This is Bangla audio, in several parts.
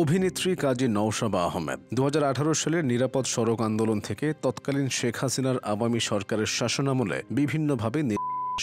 অভিনেত্রী কাজী নওশাবা আহমেদ ২০১৮ সালের নিরাপদ সড়ক আন্দোলন থেকে তৎকালীন শেখ হাসিনার আওয়ামী সরকারের শাসনামলে বিভিন্নভাবে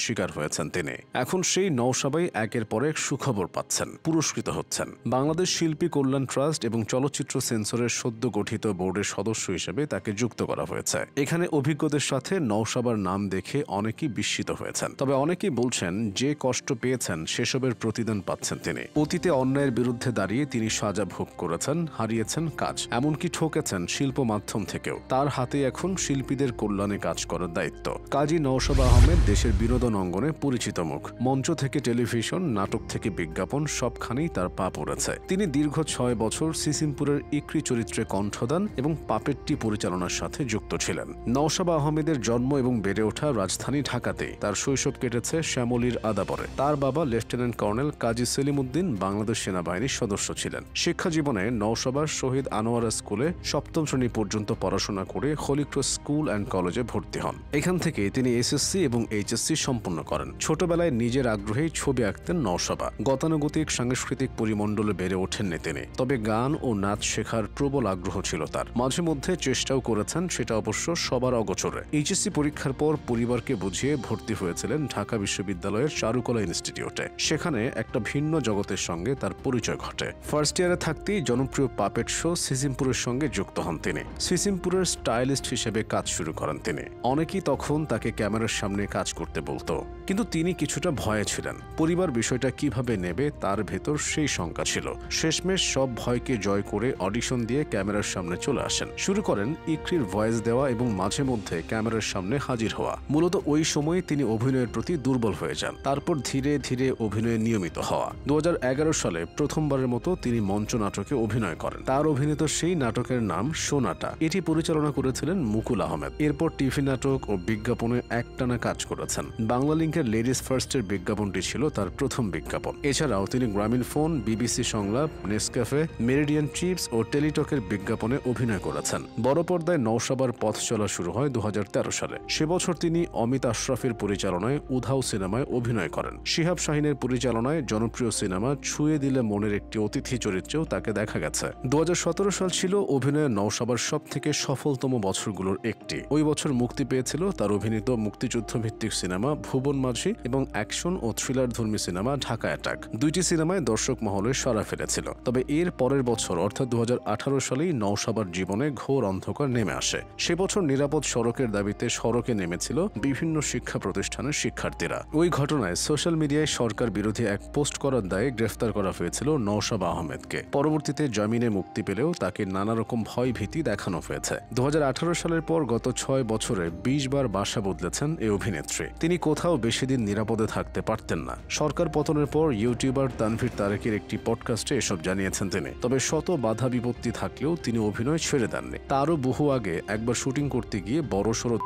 শিকার হয়েছেন তিনি। এখন সেই নওশাবাই একের পর এক সুখবর পাচ্ছেন, পুরস্কৃত হচ্ছেন। বাংলাদেশ শিল্পী কল্যাণ ট্রাস্ট এবং চলচ্চিত্র সেন্সরের সদ্য গঠিত বোর্ডের সদস্য হিসেবে তাকে যুক্ত করা হয়েছে। এখানে অভিজ্ঞদের সাথে নওশাবার নাম দেখে অনেকেই বিস্মিত হয়েছেন। তবে অনেকেই বলছেন যে কষ্ট পেয়েছেন সেসবের প্রতিদান পাচ্ছেন তিনি। অতীতে অন্যায়ের বিরুদ্ধে দাঁড়িয়ে তিনি সাজা ভোগ করেছেন, হারিয়েছেন কাজ, এমনকি ঠকেছেন শিল্প মাধ্যম থেকেও। তার হাতে এখন শিল্পীদের কল্যাণে কাজ করার দায়িত্ব। কাজী নওশাবা আহমেদ দেশের বিনোদন অঙ্গনে পরিচিত মুখ। মঞ্চ থেকে টেলিভিশন, নাটক থেকে বিজ্ঞাপন, সবখানেই তার পা পড়েছে। তিনি দীর্ঘ ৬ বছর সিসিমপুরের ইকরি চরিত্রে কণ্ঠদান এবং পাপেটটি পরিচালনার সাথে যুক্ত ছিলেন। নওশাবা আহমেদের জন্ম এবং বেড়ে ওঠা রাজধানী ঢাকাতেই। তার শৈশব কেটেছে শ্যামলীর আদাবরে। তার বাবা লেফটেন্যান্ট কর্নেল কাজী সেলিম উদ্দিন বাংলাদেশ সেনাবাহিনীর সদস্য ছিলেন। শিক্ষা জীবনে নওশাবা শহীদ আনোয়ারা স্কুলে ৭ম শ্রেণী পর্যন্ত পড়াশোনা করে হলি ক্রস স্কুল অ্যান্ড কলেজে ভর্তি হন। এখান থেকে তিনি এসএসসি এবং এইচএসসি সম্পন্ন করেন। ছোটবেলায় নিজের আগ্রহেই ছবি আঁকতেন নওশাবা। গতানুগতিক সাংস্কৃতিক পরিমণ্ডলে বেড়ে ওঠেননি তিনি, তবে গান ও নাচ শেখার প্রবল আগ্রহ ছিল তার। মাঝে মধ্যে চেষ্টাও করেছেন, সেটা অবশ্য সবার অগোচরে। এইচএসসি পরীক্ষার পর পরিবারকে বুঝিয়ে ভর্তি হয়েছিলেন ঢাকা বিশ্ববিদ্যালয়ের চারুকলা ইনস্টিটিউটে। সেখানে একটা ভিন্ন জগতের সঙ্গে তার পরিচয় ঘটে। ফার্স্ট ইয়ারে থাকতেই জনপ্রিয় পাপেট শো সিসিমপুরের সঙ্গে যুক্ত হন তিনি। সিসিমপুরের স্টাইলিস্ট হিসেবে কাজ শুরু করেন তিনি। অনেকেই তখন তাকে ক্যামেরার সামনে কাজ করতে বলতো, কিন্তু তিনি কিছুটা ভয়ে ছিলেন। পরিবার বিষয়টা কিভাবে নেবে তার ভেতর সেই শঙ্কা ছিল। শেষমেশ সব ভয়কে জয় করে অডিশন দিয়ে ক্যামেরার সামনে চলে আসেন। শুরু করেন ইকরির ভয়েস দেওয়া এবং মাঝে মধ্যে ক্যামেরার সামনে হাজির হওয়া। মূলত ওই সময়ে তিনি অভিনয়ের প্রতি দুর্বল হয়ে যান। তারপর ধীরে ধীরে অভিনয়ে নিয়মিত হওয়া। ২০১১ সালে প্রথমবারের মতো তিনি মঞ্চ নাটকে অভিনয় করেন। তার অভিনীত সেই নাটকের নাম সোনাটা। এটি পরিচালনা করেছিলেন মুকুল আহমেদ। এরপর টিভি নাটক ও বিজ্ঞাপনে একটানা কাজ করেছেন। বাংলা লিংকের লেডিস ফার্স্টের বিজ্ঞাপনটি ছিল তার প্রথম বিজ্ঞাপন। এছাড়াও তিনি গ্রামীণ ফোন, বিবিসি সংলাপ, নেসক্যাফে, মেরিডিয়ান চিপস ও টেলিটকের বিজ্ঞাপনে অভিনয় করেছেন। বড় পর্দায় নওশাবার পথ চলা শুরু হয় ২০১৩ সালে। সে বছর তিনি অমিত আশরাফের পরিচালনায় উধাও সিনেমায় অভিনয় করেন। শিহাব শাহিনের পরিচালনায় জনপ্রিয় সিনেমা ছুঁয়ে দিলে মনের একটি অতিথি চরিত্রেও তাকে দেখা গেছে। ২০১৭ সাল ছিল অভিনয়ে নওশাবার সব থেকে সফলতম বছরগুলোর একটি। ওই বছর মুক্তি পেয়েছিল তার অভিনীত মুক্তিযুদ্ধ ভিত্তিক সিনেমা ভুবন মাঝি এবং অ্যাকশন ও থ্রিলার ধর্মী সিনেমা ঢাকা অ্যাটাক। দুইটি সিনেমায় দর্শক মহলে সাড়া ফেলেছিল। তবে এর পরের বছর অর্থাৎ ২০১৮ সালেই নওশাবার জীবনে ঘোর অন্ধকার নেমে আসে। সে বছর নিরাপদ সড়কের দাবিতে সড়কে নেমেছিল বিভিন্ন শিক্ষা প্রতিষ্ঠানের শিক্ষার্থীরা। ওই ঘটনায় সোশ্যাল মিডিয়ায় সরকার বিরোধী এক পোস্ট করার দায়ে গ্রেফতার করা হয়েছিল নওশাবা আহমেদকে। পরবর্তীতে জামিনে মুক্তি পেলেও তাকে নানা রকম ভয় ভীতি দেখানো হয়েছে। ২০১৮ সালের পর গত ৬ বছরে ২০ বার বাসা বদলেছেন এই অভিনেত্রী। তিনি কোথাও বেশি দিন নিরাপদে থাকতে পারতেন না। সরকার পতনের পর ইউটিউবার তানভীর তারেকের একটি পডকাস্টে এসব জানিয়েছেন তিনি। তবে শত বাধা বিপত্তি থাকলেও তিনি অভিনয় ছেড়ে দেননি। তারও বহু আগে একবার শুটিং করতে গিয়ে বড়সড়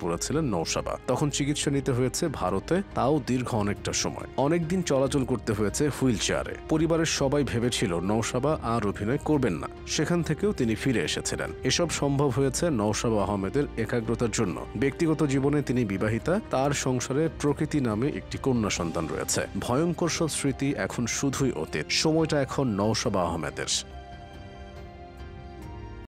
পড়েছিলেন নওশাবা। তখন চিকিৎসা নিতে হয়েছে ভারতে, তাও দীর্ঘ অনেকটা সময়। অনেকদিন চলাচল করতে হয়েছে হুইল চেয়ারে। পরিবারের সবাই ভেবেছিল নওশাবা আর অভিনয় করবেন না। সেখান থেকেও তিনি ফিরে এসেছিলেন। এসব সম্ভব হয়েছে নওশাবা আহমেদের একাগ্রতার জন্য। ব্যক্তিগত জীবনে তিনি বিবাহিতা। তার সংসারে প্রকৃতি নামে একটি কন্যা সন্তান রয়েছে। ভয়ঙ্কর সব স্মৃতি এখন শুধুই অতীত। সময়টা এখন নওশাবা আহমেদের।